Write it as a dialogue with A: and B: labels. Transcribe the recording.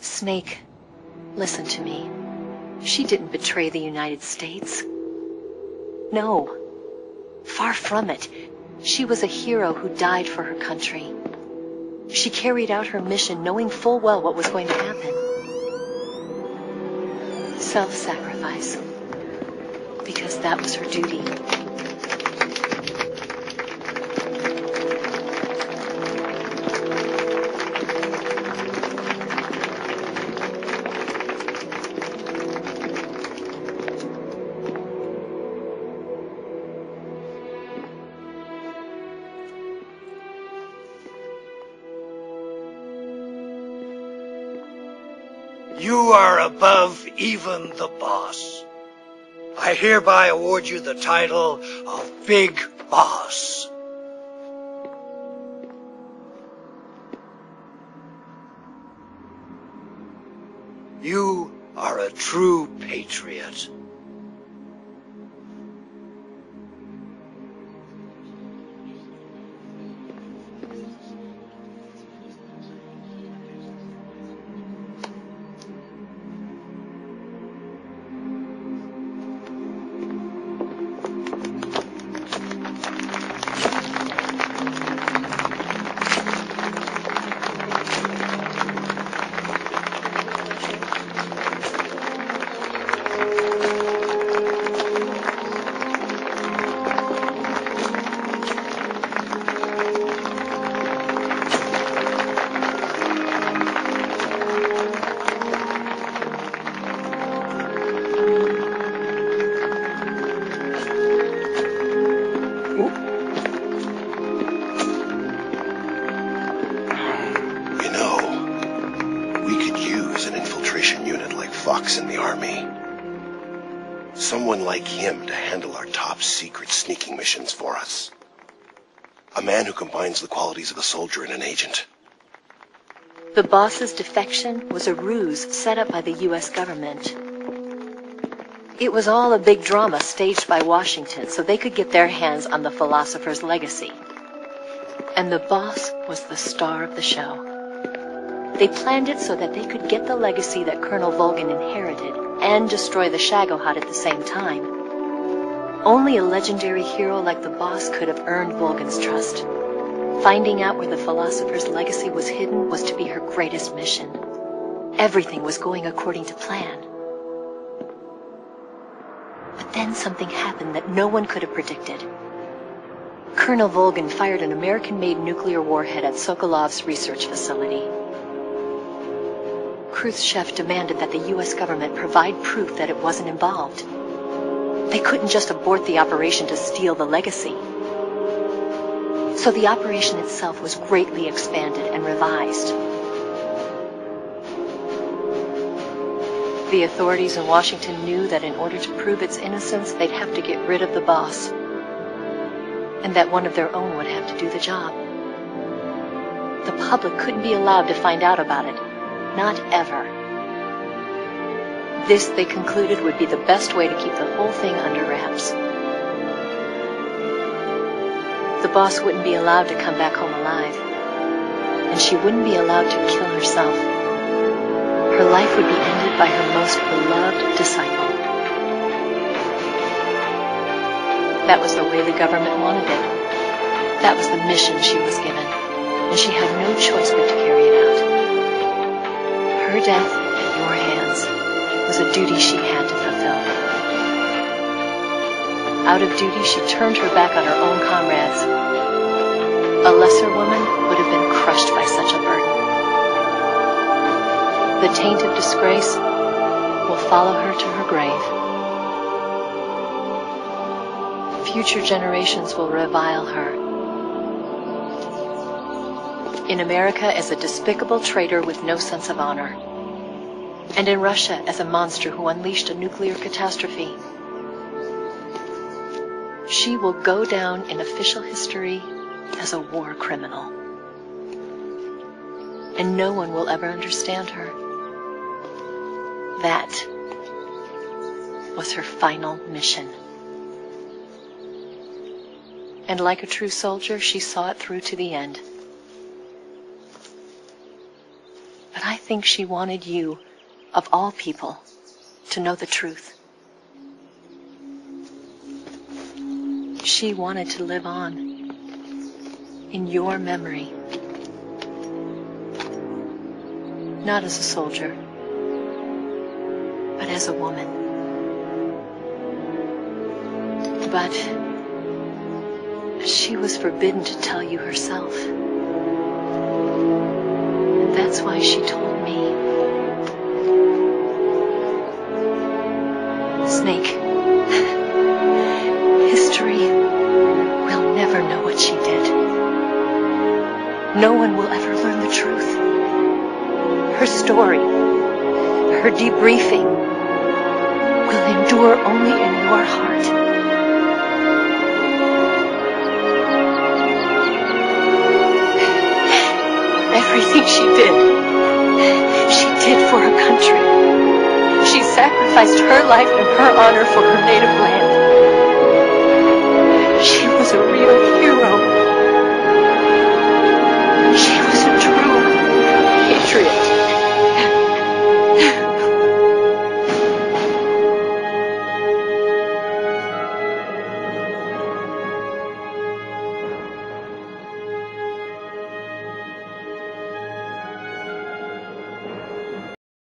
A: Snake, listen to me. She didn't betray the United States. No. Far from it. She was a hero who died for her country. She carried out her mission knowing full well what was going to happen. Self-sacrifice. Because that was her duty.
B: You are above even the boss. I hereby award you the title of Big Boss. You are a true patriot.
C: In the army. Someone like him to handle our top secret sneaking missions for us. A man who combines the qualities of a soldier and an agent.
A: The boss's defection was a ruse set up by the U.S. government. It was all a big drama staged by Washington so they could get their hands on the philosopher's legacy. And the boss was the star of the show. They planned it so that they could get the legacy that Colonel Volgin inherited and destroy the Shagohod at the same time. Only a legendary hero like the boss could have earned Volgin's trust. Finding out where the philosopher's legacy was hidden was to be her greatest mission. Everything was going according to plan. But then something happened that no one could have predicted. Colonel Volgin fired an American-made nuclear warhead at Sokolov's research facility. Khrushchev demanded that the U.S. government provide proof that it wasn't involved. They couldn't just abort the operation to steal the legacy. So the operation itself was greatly expanded and revised. The authorities in Washington knew that in order to prove its innocence, they'd have to get rid of the boss, and that one of their own would have to do the job. The public couldn't be allowed to find out about it. Not ever. This, they concluded, would be the best way to keep the whole thing under wraps. The boss wouldn't be allowed to come back home alive, and she wouldn't be allowed to kill herself. Her life would be ended by her most beloved disciple. That was the way the government wanted it. That was the mission she was given, and she had no choice but to carry it out. Her death at your hands was a duty she had to fulfill. Out of duty, she turned her back on her own comrades. A lesser woman would have been crushed by such a burden. The taint of disgrace will follow her to her grave. Future generations will revile her. In America as a despicable traitor with no sense of honor. And in Russia as a monster who unleashed a nuclear catastrophe. She will go down in official history as a war criminal. And no one will ever understand her. That was her final mission. And like a true soldier, she saw it through to the end. But I think think she wanted you, of all people, to know the truth. She wanted to live on in your memory. Not as a soldier, but as a woman. But she was forbidden to tell you herself. And that's why she told me. Snake, history will never know what she did. No one will ever learn the truth. Her story, her debriefing, will endure only in your heart. Everything she did for her country. She sacrificed her life and her honor for her native land.